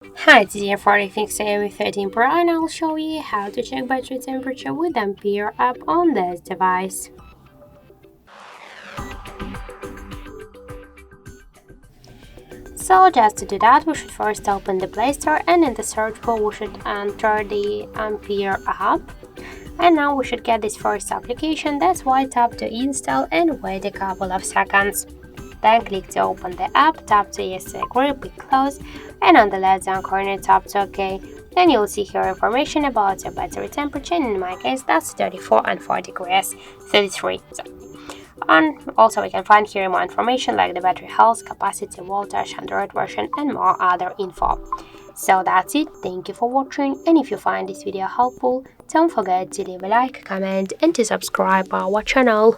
Hi, it's XIAOMI XIAOMI 13 Pro and I'll show you how to check battery temperature with Ampere app on this device. So just to do that, we should first open the Play Store and in the search bar we should enter the Ampere app. And now we should get this first application, that's why tap to install and wait a couple of seconds. Then click to open the app, tap to yes to agree, click close, and on the left down corner tap to OK. Then you'll see here information about your battery temperature, and in my case that's 34 and 4 degrees, 33. And also we can find here more information like the battery health, capacity, voltage, Android version, and more other info. So that's it, thank you for watching, and if you find this video helpful, don't forget to leave a like, comment, and to subscribe our channel.